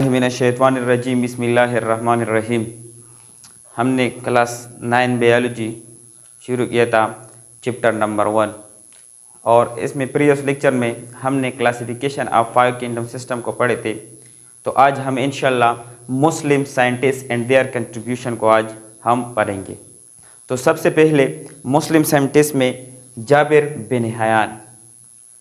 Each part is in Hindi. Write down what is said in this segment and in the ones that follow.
मिनश्शैतानिर्रजीम बिस्मिल्लाहिर्रहमानिर्रहीम। हमने क्लास 9 बायोलॉजी शुरू किया था, चैप्टर नंबर 1, और इसमें प्रीवियस लेक्चर में हमने क्लासिफिकेशन ऑफ 5 किंगडम सिस्टम को पढ़े थे। तो आज हम इंशाल्लाह मुस्लिम साइंटिस्ट एंड देयर कंट्रीब्यूशन को आज हम पढ़ेंगे। तो सबसे पहले मुस्लिम साइंटिस्ट में Jabir bin Hayyan.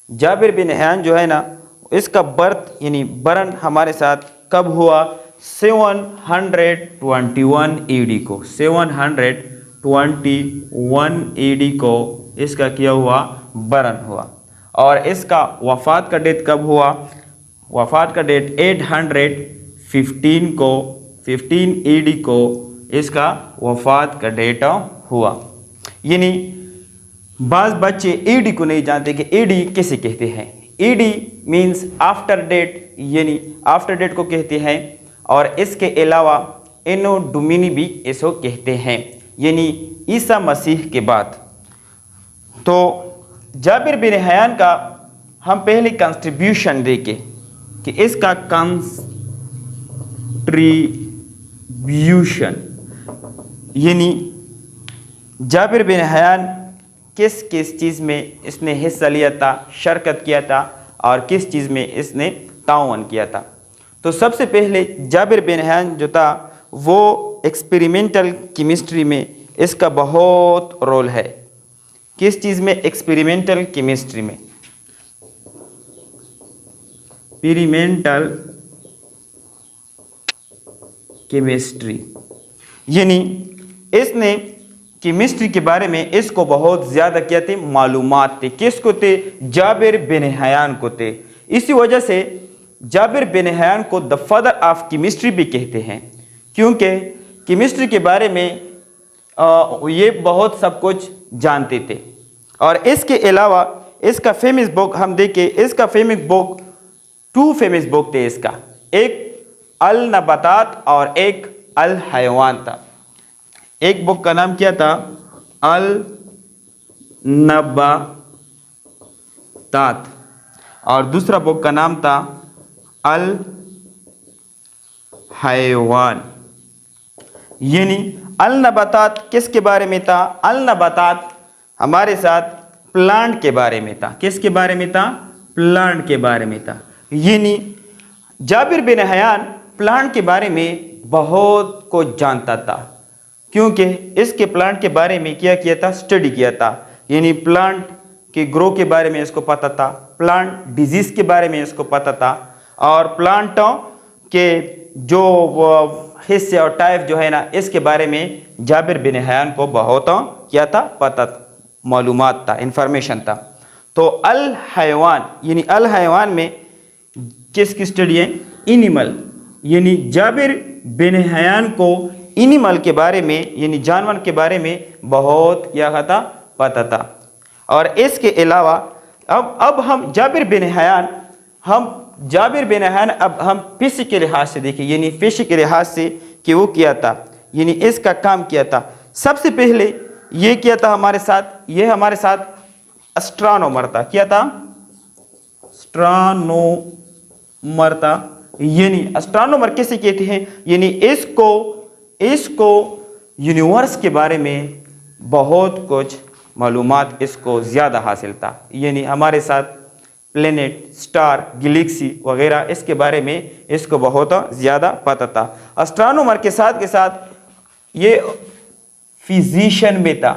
Jabir bin Hayyan जो है ना, इसका बर्थ यानी बरन हमारे साथ कब हुआ? 721 AD को। 721 AD को इसका किया हुआ बरन हुआ। और इसका वफ़ात का डेट कब हुआ? वफ़ात का डेट 815 को, 15 AD को इसका वफ़ात का डेट हुआ। यानी बाज़ बच्चे AD को नहीं जानते कि AD किसे कहते हैं। AD मीन्स आफ्टर डेट, यानी आफ्टर डेट को कहते हैं। और इसके अलावा एनो डोमिनी भी इसको कहते हैं, यानी ईसा मसीह के बाद। तो जाबिर बिन हयान का हम पहले कंट्रीब्यूशन देखें कि इसका कंट्रीब्यूशन, यानी जाबिर बिन हयान किस किस चीज़ में इसने हिस्सा लिया था, शिरकत किया था, और किस चीज़ में इसने ताउन किया था। तो सबसे पहले जाबिर बिन हयान जो था वो एक्सपेरिमेंटल केमिस्ट्री में इसका बहुत रोल है। किस चीज़ में? एक्सपेरिमेंटल केमिस्ट्री में। एक्सपेरिमेंटल केमिस्ट्री, यानी इसने केमिस्ट्री के बारे में इसको बहुत ज़्यादा क्या थे, मालूमात थे। किसको थे? जाबिर बिन हयान को थे। इसी वजह से जाबिर बिन हयान को द फादर ऑफ केमिस्ट्री भी कहते हैं, क्योंकि केमिस्ट्री के बारे में ये बहुत सब कुछ जानते थे। और इसके अलावा इसका फेमस बुक हम देखें, इसका फेमस बुक 2 फेमस बुक थे इसका, एक अल नबातात और एक अल हयवान था। एक बुक का नाम क्या था? अल नबातात, और दूसरा बुक का नाम था अल हयवान। यानी अल नबातात किसके बारे में था? अल नबातात हमारे साथ प्लांट के बारे में था। किसके बारे में था? प्लांट के बारे में था। यानी जाबिर बिन हयान प्लांट के बारे में बहुत कुछ जानता था, क्योंकि इसके प्लांट के बारे में क्या किया था? स्टडी किया था। यानी प्लांट के ग्रो के बारे में इसको पता था, प्लांट डिजीज़ के बारे में इसको पता था, और प्लांटों के जो हिस्से और टाइप जो है ना, इसके बारे में जाबिर बिन हयान को बहुत क्या था? पता, मालूमात था, इंफॉर्मेशन था। तो अल हयवान, यानी अल हयवान में किसकी स्टडी है? एनिमल। यानी जाबिर बिन हयान को एनिमल के बारे में, यानी जानवर के बारे में बहुत क्या था? पता था। और इसके अलावा अब हम जाबिर बिन हयान अब हम पेशे के लिहाज से देखें, यानी पेशे के लिहाज से कि वो किया था, यानी इसका काम किया था। सबसे पहले ये किया था हमारे साथ, ये हमारे साथ एस्ट्रोनॉमर था। क्या था? एस्ट्रोनॉमर था। यानी एस्ट्रोनॉमर किसे कहते हैं? यानी इसको यूनिवर्स के बारे में बहुत कुछ मालूमात इसको ज़्यादा हासिल था। यानी हमारे साथ प्लेनेट, स्टार, गैलेक्सी वगैरह इसके बारे में इसको बहुत ज़्यादा पता था। एस्ट्रोनॉमर के साथ ये फिजिशियन भी था।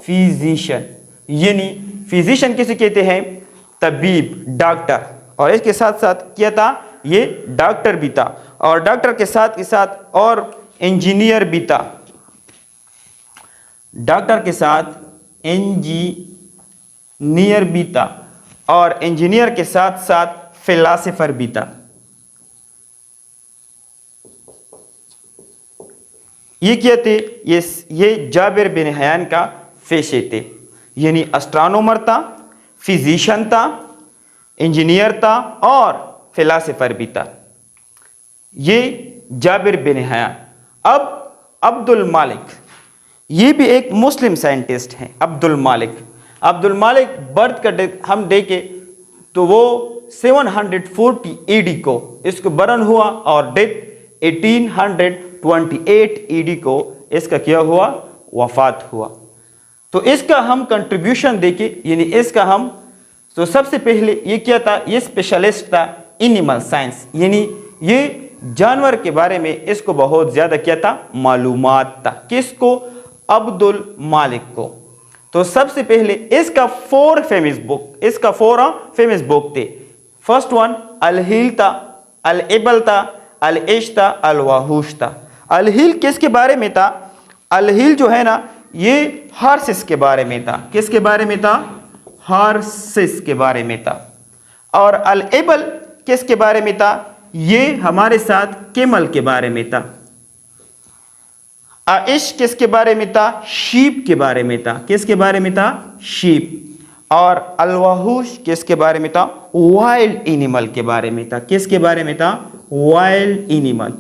फिजिशियन, यानी फिजिशियन किसे कहते हैं? तबीब, डॉक्टर। और इसके साथ साथ क्या था? ये डॉक्टर भी था, और डॉक्टर के साथ और इंजीनियर भी था। डॉक्टर के साथ इंजीनियर भी था, और इंजीनियर के साथ फिलासफर भी था। ये क्या थे? ये जाबिर बिन हयान का पेशे थे। यानी एस्ट्रोनॉमर था, फिजिशियन था, इंजीनियर था, और फिलासफर भी था। ये जाबिर बिन हयान। अब अब्दुल मालिक, ये भी एक मुस्लिम साइंटिस्ट हैं। अब्दुल मालिक बर्थ का हम देखें तो वो 740 AD को इसको बर्न हुआ और डेथ 1828 AD को इसका क्या हुआ, वफात हुआ। तो इसका हम कंट्रीब्यूशन देखें, यानी इसका हम तो सबसे पहले ये क्या था, ये स्पेशलिस्ट था एनिमल साइंस, यानी ये जानवर के बारे में इसको बहुत ज़्यादा क्या था, मालूमात था। किसको, अब्दुल मालिक को। तो सबसे पहले इसका 4 फेमस बुक थे। फर्स्ट वन अल-हिल था, अल-इबल था, अल-इश था, अल-वहूश था। अल-हिल किसके बारे में था, अल-हिल जो है ना ये हॉर्सेस के बारे में था। किसके बारे में था, हॉर्सेस के बारे में था। और अल-इबल किसके बारे में था, ये हमारे साथ केमल के बारे में था। आइश किसके बारे में था, शीप के बारे में था। किसके बारे में था, शीप। और अल-वहूश किसके बारे में था, वाइल्ड एनिमल के बारे में था। किसके बारे में था, वाइल्ड एनिमल।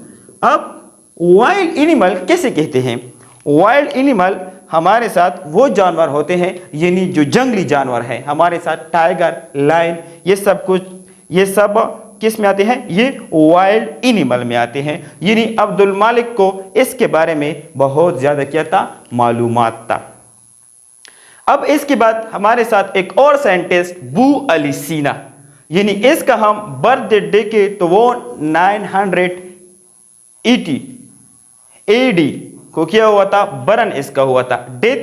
अब वाइल्ड एनिमल कैसे कहते हैं, वाइल्ड एनिमल हमारे साथ वो जानवर होते हैं यानी जो जंगली जानवर है हमारे साथ, टाइगर, लायन, ये सब कुछ, ये सब किस में आते हैं, ये वाइल्ड एनिमल में आते हैं। यानी अब्दुल मालिक को इसके बारे में बहुत ज़्यादा क्या था, मालूमात था। अब इसके बाद हमारे साथ एक और साइंटिस्ट अबू अली सीना, यानी इसका हम बर्थ देखे तो वो 980 AD को क्या हुआ था, बरन इसका हुआ था। डेथ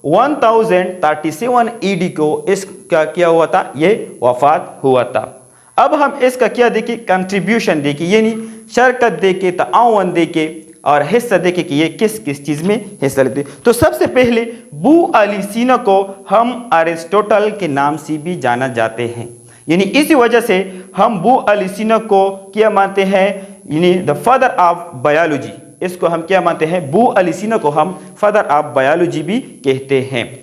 1037 AD को इसका क्या हुआ था, ये वफात हुआ था। अब हम इसका क्या देखें, कंट्रीब्यूशन देखें, यानी शरकत देखे, ताउन देखे और हिस्सा देखे कि ये किस किस चीज़ में हिस्सा लेते। तो सबसे पहले अबू अली सीना को हम अरिस्टोटल के नाम से भी जाना जाते हैं, यानी इसी वजह से हम अबू अली सीना को क्या मानते हैं, यानी द फादर ऑफ बायोलॉजी। इसको हम क्या मानते हैं, अबू अली सीना को हम फादर ऑफ बायोलॉजी भी कहते हैं।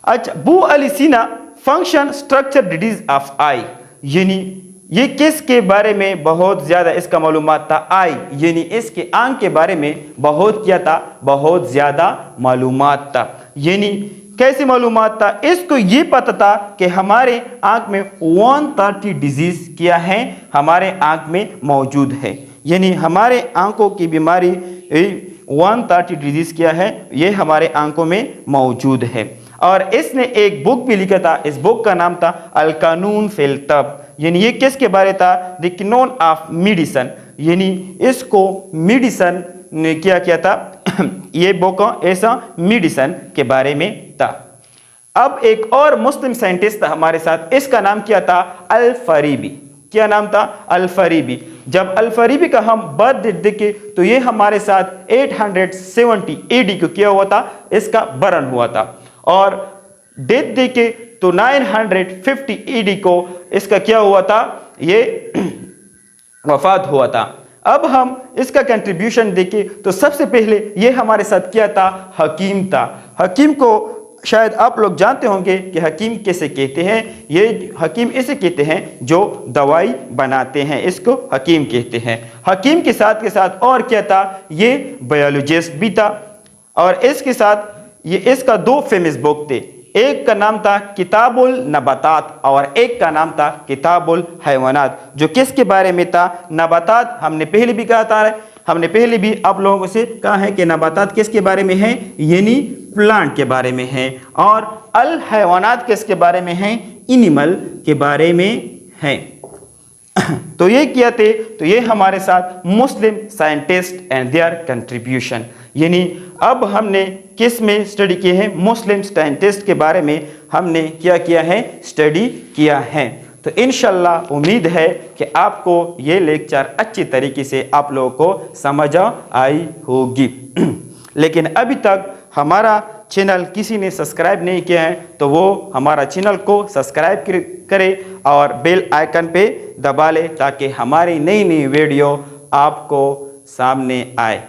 अच्छा, अबू अली सीना फंक्शन स्ट्रक्चर डिजीज ऑफ आई, यानी ये किसके बारे में बहुत ज़्यादा इसका मालूमात था, आई, यानी इसके आंख के बारे में बहुत क्या था, बहुत ज़्यादा मालूमात था। यानी कैसे मालूमात था, इसको ये पता था कि हमारे आंख में 130 डिजीज क्या है, हमारे आंख में मौजूद है, यानी हमारे आंखों की बीमारी 130 डिजीज क्या है, ये हमारे आंखों में मौजूद है। और इसने एक बुक भी लिखा था, इस बुक का नाम था अल कानून फिल तब, यानी ये किसके बारे था, द कानून ऑफ मेडिसन, यानी इसको मेडिसन ने क्या किया था ये बुक ऐसा मेडिसन के बारे में था। अब एक और मुस्लिम साइंटिस्ट था हमारे साथ, इसका नाम क्या था, अल फरीबी। क्या नाम था, अल फरीबी। जब अल फरीबी का हम बर्थ डेट देखे तो ये हमारे साथ 870 AD को क्या हुआ था, इसका बरन हुआ था। और डेथ देखे तो 950 AD को इसका क्या हुआ था, ये वफात हुआ था। अब हम इसका कंट्रीब्यूशन देखें तो सबसे पहले ये हमारे साथ क्या था, हकीम था। हकीम को शायद आप लोग जानते होंगे कि हकीम कैसे कहते हैं, ये हकीम इसे कहते हैं जो दवाई बनाते हैं, इसको हकीम कहते हैं। हकीम के साथ और क्या था, ये बायोलॉजिस्ट भी था। और इसके साथ ये इसका 2 फेमस बुक थे, एक का नाम था किताबुल नबातात और एक का नाम था किताबुल हैवानात, जो किसके बारे में था, नबातात। हमने पहले भी कहा था, हमने पहले भी आप लोगों से कहा है कि नबातात किसके बारे में है, यानी प्लांट के बारे में है। और अल हैवानात किसके बारे में है, एनिमल के बारे में है। तो ये क्या थे, तो ये हमारे साथ मुस्लिम साइंटिस्ट एंड देयर कंट्रीब्यूशन, यानी अब हमने किस में स्टडी किए हैं, मुस्लिम साइंटिस्ट के बारे में हमने क्या किया है, स्टडी किया है। तो इंशाल्लाह उम्मीद है कि आपको ये लेक्चर अच्छी तरीके से आप लोगों को समझ आई होगी। लेकिन अभी तक हमारा चैनल किसी ने सब्सक्राइब नहीं किया है तो वो हमारा चैनल को सब्सक्राइब करे और बेल आइकन पे दबा ले ताकि हमारी नई वीडियो आपको सामने आए।